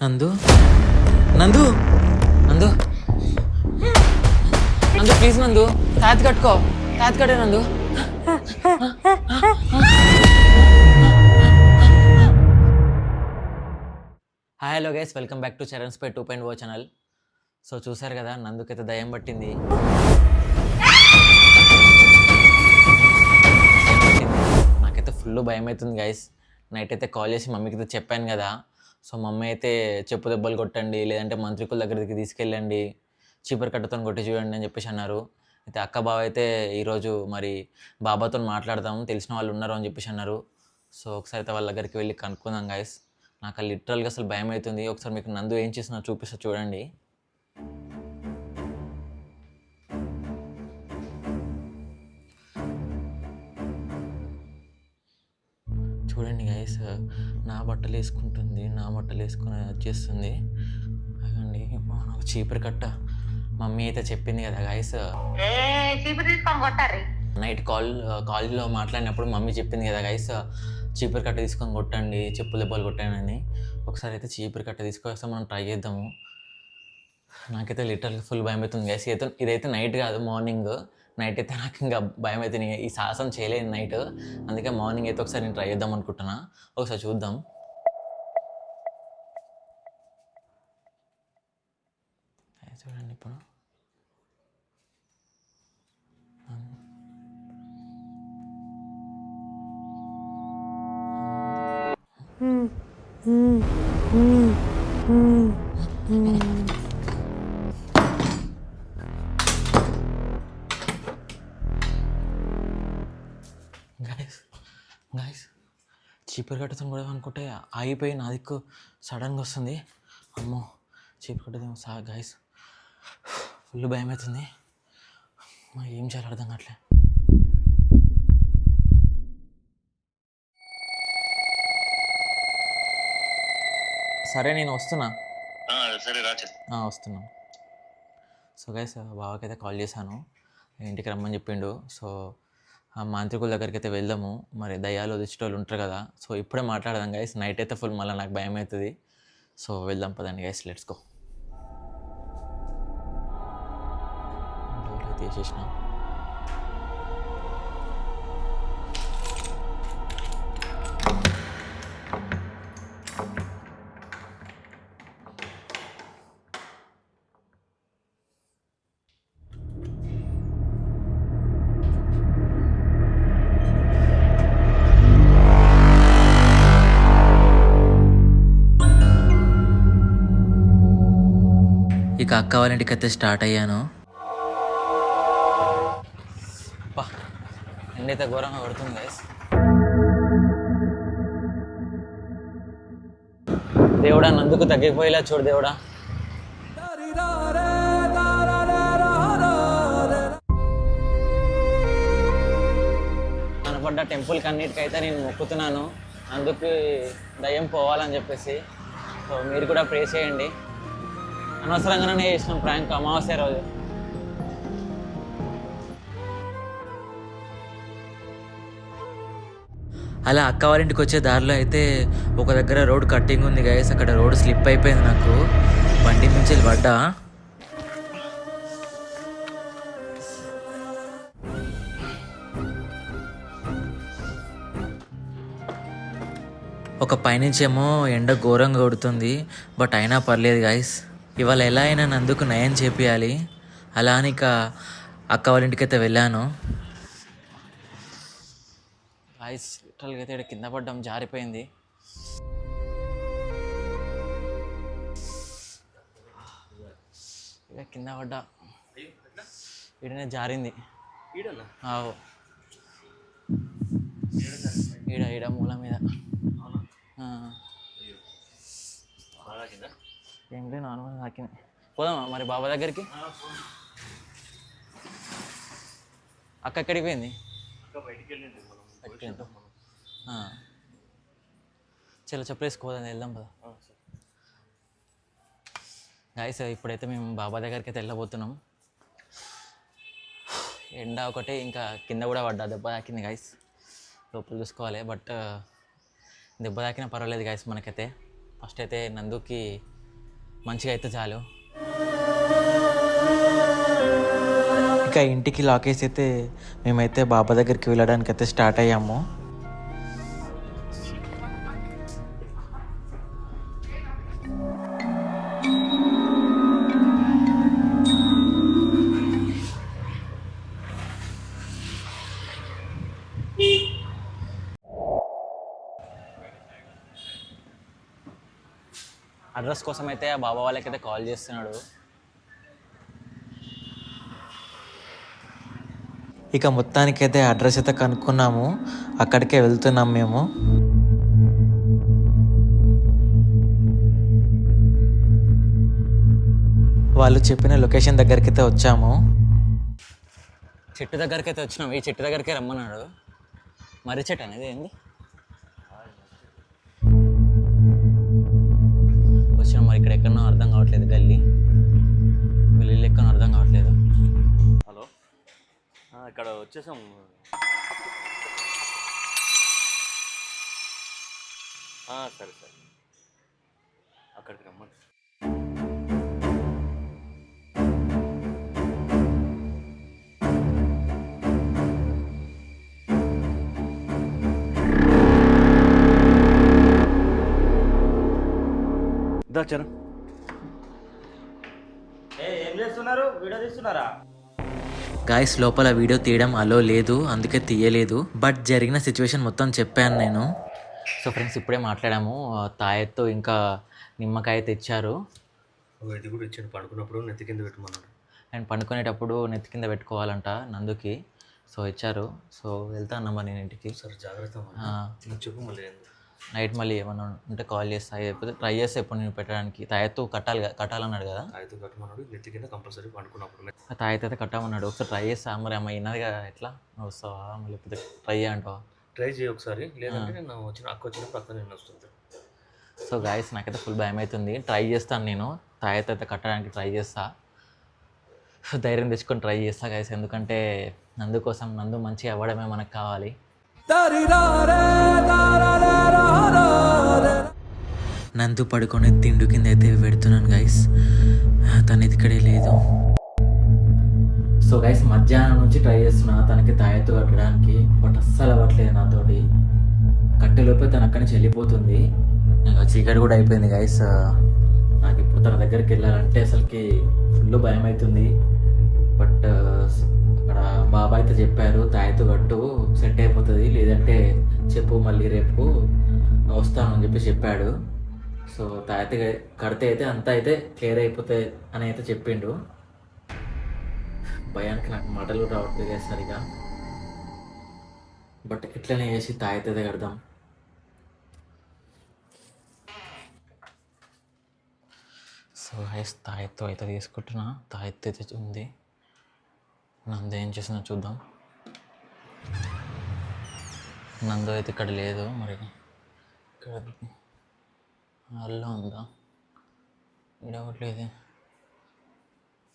నందు నందు నందు నందు ప్లీజ్ నందు తాతి కట్టుకో తాతి కట్టే నందు. Hi hello guys, welcome back to Charan spy 2.0 channel. So చూసారు కదా, నందుకైతే దయ్యం పట్టింది. నాకైతే ఫుల్ భయం అవుతుంది గైస్. నైట్ అయితే కాల్ చేసి మమ్మీకి అయితే చెప్పాను కదా. సో మమ్మీ అయితే చెప్పు దెబ్బలు కొట్టండి, లేదంటే మంత్రికుల దగ్గరికి తీసుకెళ్ళండి, చీపర్ కట్టతో కొట్టి చూడండి అని చెప్పేసి అన్నారు. అయితే అక్క బావ అయితే ఈరోజు మరి బాబాతో మాట్లాడదాం, తెలిసిన వాళ్ళు ఉన్నారు అని చెప్పేసి అన్నారు. సో ఒకసారి అయితే వాళ్ళ దగ్గరికి వెళ్ళి కనుక్కుందాం గైస్. నాకు లిటరల్గా అసలు భయం అవుతుంది. ఒకసారి మీకు నందు ఏం చేసినా చూపిస్తా చూడండి. చూడండి గైస్, నా బట్టలు వేసుకుంటుంది, నా బట్టలు వేసుకొని వచ్చేస్తుంది. అదండి నాకు చీపురు కట్ట. మమ్మీ అయితే చెప్పింది కదా గైస్, నైట్ కాల్లో మాట్లాడినప్పుడు మమ్మీ చెప్పింది కదా గైస్, చీపురు కట్ట తీసుకొని కొట్టండి, చెప్పులు దెబ్బలు కొట్టాను అని. ఒకసారి అయితే చీపురు కట్ట తీసుకొస్తే మనం ట్రై చేద్దాము. నాకైతే లిటరల్గా ఫుల్ భయం అవుతుంది గైస్. ఇదైతే నైట్ కాదు, మార్నింగ్. నైట్ అయితే నాకు ఇంకా భయం అవుతుంది, ఈ సాహసం చేయలేను నైట్. అందుకే మార్నింగ్ అయితే ఒకసారి నేను ట్రై చేద్దాం అనుకుంటున్నా. ఒకసారి చూద్దాం. చూడండి ఇప్పుడు గాయస్ చీపురు కట్టతో కూడా అనుకుంటే ఆగిపోయి నా దిక్కు సడన్గా వస్తుంది. అమ్మో, చీపురు కట్టదేమో గాయస్, ఫుల్ భయం అవుతుంది. ఏం చేయాలి అర్థం కావట్లే. సరే నేను వస్తున్నా. వస్తున్నా. సో గైస్, బావకైతే కాల్ చేశాను, ఇంటికి రమ్మని చెప్పిండు. సో ఆ మాంత్రికుల దగ్గరికి అయితే వెళ్దాము. మరి దయ్యాలు వచ్చేటోళ్ళు ఉంటారు కదా. సో ఇప్పుడే మాట్లాడదాం గైస్. నైట్ అయితే ఫుల్ మళ్ళీ నాకు భయం అవుతుంది. సో వెళ్దాం పదండి గైస్, లెట్స్ గో. డోర్ అయితే వేసేసిన. ఇక అక్క వాళ్ళ ఇంటికి అయితే స్టార్ట్ అయ్యాను. ఎండైతే ఘోరంగా పడుతుంది గైస్. దేవుడా, నందుకు తగ్గిపోయేలా చూడు దేవుడా. కనపడ్డ టెంపుల్కి అన్నిటికైతే నేను మొక్కుతున్నాను, అందుకు దయ్యం పోవాలని చెప్పేసి. సో మీరు కూడా ప్రే చేయండి. అనవసరంగానే చేసినాం ప్రాంక్ అమావాస్య రోజు. అలా అక్క వాళ్ళ ఇంటికి వచ్చే దారిలో అయితే ఒక దగ్గర రోడ్ కట్టింగ్ ఉంది గైస్. అక్కడ రోడ్ స్లిప్ అయిపోయింది, నాకు బండి నుంచి పడ్డా. ఒక పైనుంచేమో ఎండ ఘోరంగా కొడుతుంది, బట్ అయినా పర్లేదు గైస్. ఇవాళ ఎలా అయినా నందుకు నయం చేపియాలి. అలా అని ఇక అక్క వాళ్ళ ఇంటికి అయితే వెళ్ళాను గాయస్. లిటరల్గా అయితే ఇక్కడ కింద పడ్డం, జారిపోయింది. ఇక కింద పడ్డా, ఈడనే జారింది. ఈడ మూల మీద. ఏంటి నార్మల్ తాకింది. పోదామా మరి బాబా దగ్గరికి? అక్క ఎక్కడికి పోయింది? చలో చెప్పలేసుకోదాం, వెళ్దాం కదా గాయస్. ఇప్పుడైతే మేము బాబా దగ్గరికి అయితే వెళ్ళబోతున్నాం. ఎండ ఒకటే, ఇంకా కింద కూడా పడ్డా, దెబ్బ తాకింది గాయస్. లోపల చూసుకోవాలి, బట్ దెబ్బ తాకినా పర్వాలేదు గాయస్ మనకైతే. ఫస్ట్ అయితే నందుకి మంచిగా అయితే చాలు. ఇక ఇంటికి లాకేసి అయితే మేమైతే బాబా దగ్గరికి వెళ్ళడానికి అయితే స్టార్ట్ అయ్యాము. అడ్రస్ కోసం అయితే ఆ బాబా వాళ్ళకైతే కాల్ చేస్తున్నాడు. ఇక మొత్తానికైతే అడ్రస్ అయితే కనుక్కున్నాము, అక్కడికే వెళ్తున్నాం మేము. వాళ్ళు చెప్పిన లొకేషన్ దగ్గరికి అయితే వచ్చాము. చెట్టు దగ్గరికి అయితే వచ్చినాం. ఈ చెట్టు దగ్గరికే రమ్మన్నాడు. మర్రి చెట్టు అనేది ఏంది? వచ్చినాం. మరి ఇక్కడ ఎక్కడో అర్థం కావట్లేదు. గల్లీ వెళ్ళి ఎక్కడో అర్థం కావట్లేదు. హలో, ఇక్కడ వచ్చేసాం. సరే సరే, అక్కడికి రమ్మని. చరణ్, ఏం చేస్తున్నారు? వీడియో తీస్తున్నారా? గాయస్ లోపల వీడియో తీయడం అలో లేదు, అందుకే తీయలేదు. బట్ జరిగిన సిచ్యువేషన్ మొత్తం చెప్పాను నేను. సో ఫ్రెండ్స్, ఇప్పుడే మాట్లాడాము. తాయెత్తు ఇంకా నిమ్మకాయ తెచ్చారు. ఇది కూడా ఇచ్చాడు. పడుకున్నప్పుడు నెత్తి కింద పెట్టమన్నాడు. అండ్ పండుకునేటప్పుడు నెత్తి కింద పెట్టుకోవాలంట నందుకి. సో ఇచ్చారు. సో వెళ్తా అన్నమ్మా నేను ఇంటికి. సరే, జాగ్రత్త. చెప్పు మళ్ళీ. నైట్ మళ్ళీ ఏమన్నా ఉంటే కాల్ చేస్తా. లేకపోతే ట్రై చేస్తే ఎప్పుడు నేను పెట్టడానికి. తాయెత్తు కట్టాలన్నాడు కదా. తాయెత్తు కట్టమన్నాడు. నెత్తి కింద కంపల్సరీ పండుకున్నప్పుడు తాయెత్తు అయితే కట్టమన్నాడు. ఒకసారి ట్రై చేస్తా. మరి అమ్మ ఇన్నదిగా ఎట్లా వస్తావా? లేకపోతే ట్రై అంటావా? ట్రై చేయి ఒకసారి. లేదంటే నేను అక్క వచ్చినప్పుడు అక్క నేను వస్తుంది. సో గాయస్, నాకైతే ఫుల్ భయం అవుతుంది. ట్రై చేస్తాను నేను. తాయెత్తు అయితే కట్టడానికి ట్రై చేస్తా. ధైర్యం తెచ్చుకొని ట్రై చేస్తా గాయస్. ఎందుకంటే నందు కోసం, నందు మంచిగా అవ్వడమే మనకు కావాలి. నందు పడుకొని తిండు కింద అయితే పెడుతున్నాను గైస్. తను ఇక్కడే లేదు. సో గైస్, మధ్యాహ్నం నుంచి ట్రై చేస్తున్నా తనకి తాయెత్తు కట్టడానికి. బట్ అస్సలు అవ్వట్లేదు నాతోటి. కట్టెలోపే తను అక్కడి నుంచి వెళ్ళిపోతుంది. చీకటి కూడా అయిపోయింది గైస్. నాకు ఇప్పుడు తన దగ్గరికి వెళ్ళాలంటే అసలుకి ఫుల్ భయం అవుతుంది. బట్ అక్కడ బాబా అయితే చెప్పారు, తాయెత్తు కట్టు సెట్ అయిపోతుంది, లేదంటే చెప్పు మళ్ళీ రేపు వస్తామని చెప్పాడు. సో తాయెత్తు కడితే అయితే అంతా అయితే క్లియర్ అయిపోతాయి అని అయితే చెప్పిండు. భయానికి నాకు మాటలు రావట్లేదు సరిగా. బట్ ఇట్లనే వేసి తాయెత్తు అయితే కడదాం. సో హైస్, తాయెత్తు అయితే తీసుకుంటున్నా. తాయెత్తు అయితే ఉంది. నందు ఏం చేసినా చూద్దాం. నందు అయితే ఇక్కడ లేదు. మరి ఇక్కడ అల్లా ఉందా? ఇక్కడ ఒకటి లేదు,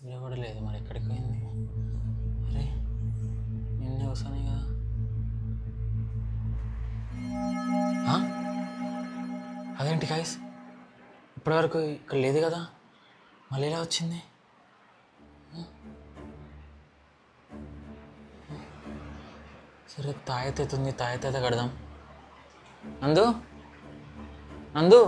ఇక్కడ కూడా లేదు. మరి ఎక్కడికి పోయింది? అరే, నిన్నే వస్తానే కదా. అదేంటి గైస్, ఇప్పటివరకు ఇక్కడ లేదు కదా, మళ్ళీ ఎలా వచ్చింది? సరే, తాయెత్తు అవుతుంది. తాయెత్తు అయితే కడదాం. నందు, నందు,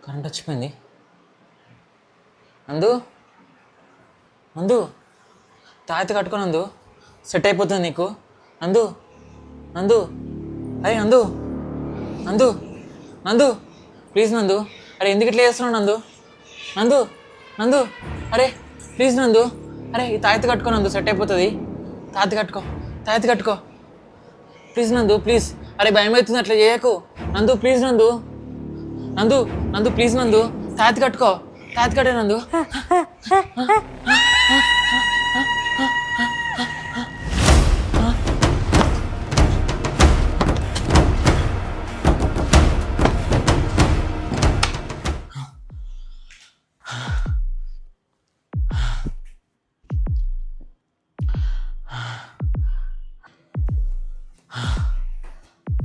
కరెంట్ వచ్చిపోయింది. నందు, నందు, తాయెత్తు కట్టుకో నందు, సెట్ అయిపోతుంది నీకు. నందు, నందు, అరే నందు, నందు, నందు, ప్లీజ్ నందు. అరే ఎందుకు ఇట్లా చేస్తున్నావు నందు? నందు, నందు, అరే ప్లీజ్ నందు. అరే ఈ తాయెత్తు కట్టుకో నందు, సెట్ అయిపోతుంది. తాయెత్తు కట్టుకో, తాయెత్తు కట్టుకో ప్లీజ్ నందు, ప్లీజ్. అరే భయం అవుతుంది, అట్లా చేయకు నందు, ప్లీజ్ నందు. నందు, నందు, ప్లీజ్ నందు, తాయెత్తు కట్టుకో, తాయెత్తు కట్టే నందు.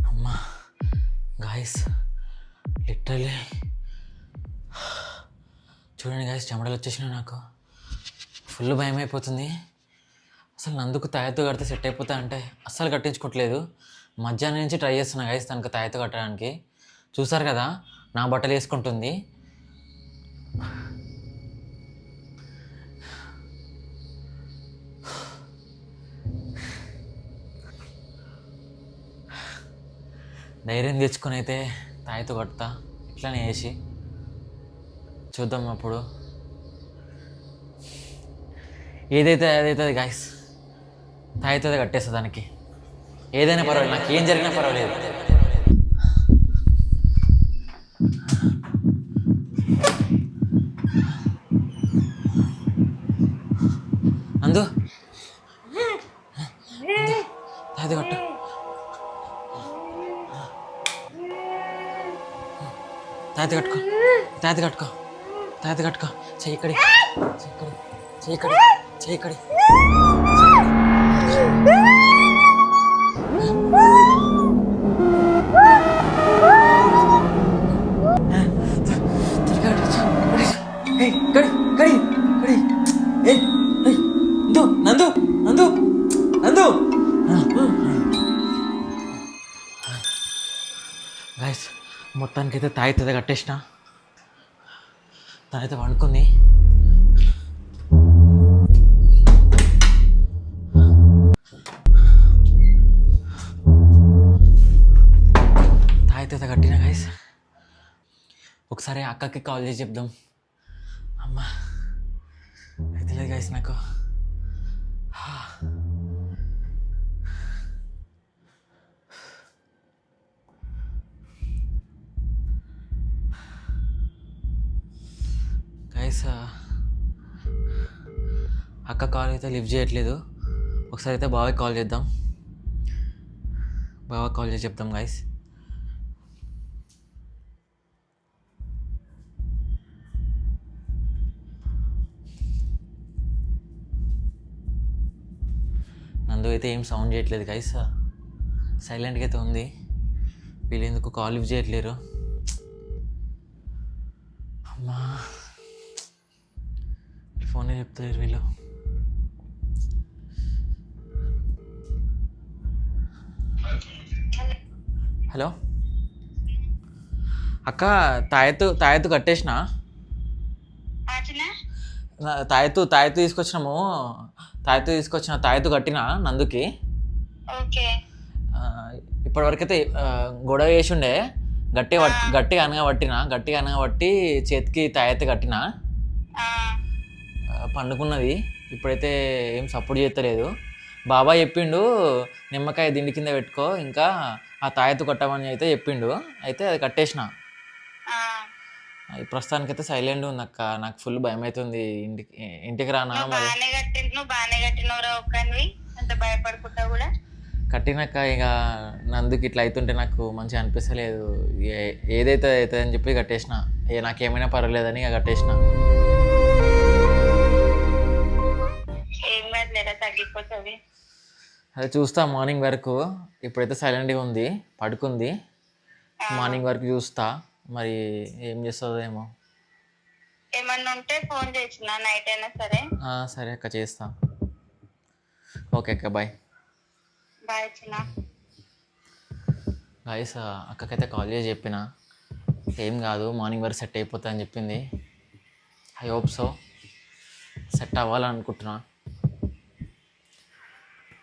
అమ్మా, గైస్ లిటరలీ చూడండి గైస్, చెమటలు వచ్చేసినాయి నాకు. ఫుల్ భయం అయిపోతుంది. అసలు నందుకు తాయెత్తు కడితే సెట్ అయిపోతా అంటే అస్సలు కట్టించుకోవట్లేదు. మధ్యాహ్నం నుంచి ట్రై చేస్తున్నా గైస్ తనకు తాయెత్తు కట్టడానికి. చూసారు కదా నా బట్టలు వేసుకుంటుంది. ధైర్యం తెచ్చుకొని అయితే తాయెత్తు కడతా, ఇట్లానే వేసి చూద్దాం. అప్పుడు ఏదైతే అదైతే గాయస్, తాయెత్తు కట్టేస్తా దానికి. ఏదైనా పర్వాలేదు, నాకు ఏం జరిగినా పర్వాలేదు. అందు తాయెత్తు కట్టు. తాయెత్తు కట్టుకో, తాయెత్తు కట్టుకో, తాయెత్తు కట్టుకో. చెయ్యి ఇక్కడి, చెయ్యి ఇక్కడి, చెయ్యి ఇక్కడి, చెయ్యి ఇక్కడి. నందు నందు నందు గైస్, మొత్తానికైతే తాయెత్తు కట్టేసిన. తనైతే వండుకుంది. తాయెత్తు కట్టిన గైస్. ఒకసారి అక్కకి కాల్ చేసి చెప్దాం. అమ్మా అయితే లేదు గైస్ నాకు. గైస్ అక్క కాల్ అయితే లిఫ్ట్ చేయట్లేదు. ఒకసారి అయితే బాబాయ్ కాల్ చేద్దాం. బాబాయ్ కాల్ చేసి చెప్దాం గైస్. నందు అయితే ఏం సౌండ్ చేయట్లేదు గైస్, సైలెంట్గా అయితే ఉంది. వీళ్ళు ఎందుకు కాల్ లిఫ్ట్ చేయట్లేరు? అమ్మా ఫోనే చెప్తలేరు వీళ్ళు. హలో అక్క, తాయెత్తు కట్టేసిన. తాయెత్తు తీసుకొచ్చినాము. తాయెత్తు కట్టిన నందుకి. ఇప్పటివరకైతే గొడవ వేసి ఉండే, గట్టిగా అనగబట్టి చేతికి తాయెత్తు కట్టిన. పండుకున్నది. ఇప్పుడైతే ఏం సపోర్ట్ చేస్తలేదు. బాబాయ్ చెప్పిండు నిమ్మకాయ దిండి కింద పెట్టుకో, ఇంకా ఆ తాయెత్తు కొట్టమని అయితే చెప్పిండు. అయితే అది కట్టేసిన. ప్రస్తుతానికైతే సైలెంట్ ఉంది అక్క. నాకు ఫుల్ భయం అవుతుంది. ఇంటికి రానా మరి? కట్టినాక ఇక నందుకి ఇట్లా అవుతుంటే నాకు మంచిగా అనిపిస్తలేదు. ఏదైతే అవుతుంది అని చెప్పి కట్టేసిన. నాకేమైనా పర్వాలేదని ఇక కట్టేసిన. అదే చూస్తా మార్నింగ్ వరకు. ఇప్పుడైతే సైలెంట్గా ఉంది, పడుకుంది. మార్నింగ్ వరకు చూస్తా, మరి ఏం చేస్తుందో ఏమో. ఏమన్నా ఉంటే ఫోన్ చేసిన నైట్ అయినా సరే. సరే అక్క, చేస్తా. ఓకే అక్క, బాయ్. బాయ్ చిన్న. గాయస్ అక్కకైతే కాల్ చేసి చెప్పిన, ఏం కాదు మార్నింగ్ వరకు సెట్ అయిపోతా అని చెప్పింది. I hope so. సెట్ అవ్వాలనుకుంటున్నా.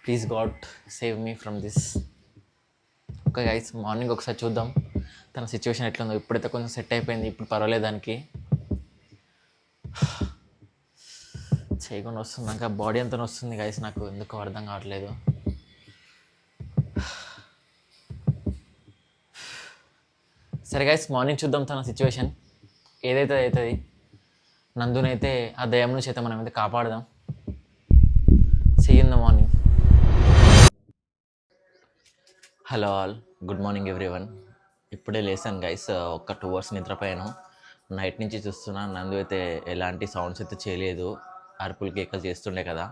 Please God save me from this. Okay guys, morning ఒకసారి చూద్దాం తన సిచ్యువేషన్ ఎట్లా ఉందో. ఇప్పుడైతే కొంచెం సెట్ అయిపోయింది, ఇప్పుడు పర్వాలేదు దానికి. చేయకుండా వస్తుంది, ఇంకా బాడీ అంతా వస్తుంది గైస్. నాకు ఎందుకో అర్థం కావట్లేదు. సరే గైస్, మార్నింగ్ చూద్దాం తన సిచ్యువేషన్ ఏదైతే అవుతుంది. నందునైతే ఆ దయ్యం నుంచి అయితే మనం అయితే కాపాడదాం. See in the morning. Hello all, good morning everyone. ఇప్పుడే లేసాను గైస్. ఒక 2 hours నిద్రపోయాను. నైట్ నుంచి చూస్తున్నా నందు అయితే ఎలాంటి సౌండ్స్ అయితే చేయలేదు. అరుపులు కేకలు చేస్తుండే కదా,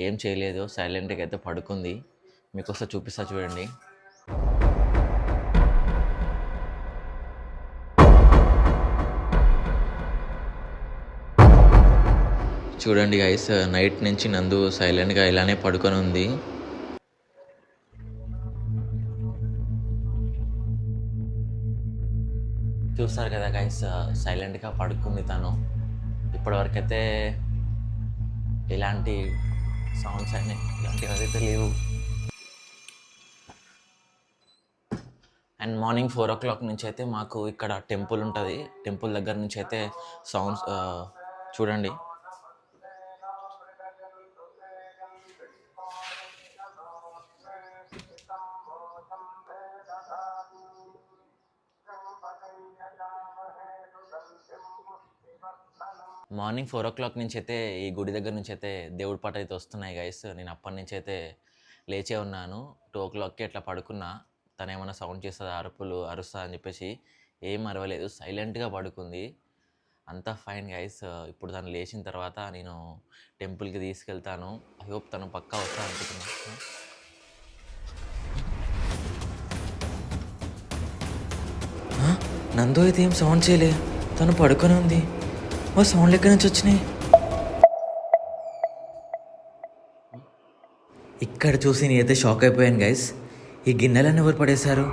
ఏం చేయలేదు. సైలెంట్గా అయితే పడుకుంది. మీకు ఒకసారి చూపిస్తా చూడండి. చూడండి గైస్, నైట్ నుంచి నందు సైలెంట్గా ఇలానే పడుకొని ఉంది. చూస్తారు కదా గైస్, సైలెంట్గా పడుకుంది తను. ఇప్పటివరకైతే ఎలాంటి సౌండ్స్ అయినాయి, ఇలాంటివి అయితే లేవు. అండ్ మార్నింగ్ 4 o'clock నుంచి అయితే మాకు ఇక్కడ టెంపుల్ ఉంటుంది. టెంపుల్ దగ్గర నుంచి అయితే సౌండ్స్ చూడండి. మార్నింగ్ 4 o'clock నుంచి అయితే ఈ గుడి దగ్గర నుంచి అయితే దేవుడి పాట అయితే వస్తున్నాయి గైస్. నేను అప్పటి నుంచి అయితే లేచే ఉన్నాను. 2 o'clockకి అట్లా పడుకున్నా. తను ఏమైనా సౌండ్ చేస్తుందా, అరుపులు అరుస్తా అని చెప్పేసి ఏం అరవలేదు, సైలెంట్గా పడుకుంది. అంతా ఫైన్ గైస్. ఇప్పుడు తను లేచిన తర్వాత నేను టెంపుల్కి తీసుకెళ్తాను. ఐ హోప్ తను పక్కా వస్తా అనుకుంటున్నాను. నందు అయితే ఏం సౌండ్ చేయలే, తను పడుకొని ఉంది. ఓ సౌండ్ ఎక్కడి నుంచి వచ్చినాయి? ఇక్కడ చూసి నేనైతే షాక్ అయిపోయాను గైస్. ఈ గిన్నెలన్నీ ఎవరు పడేశారు?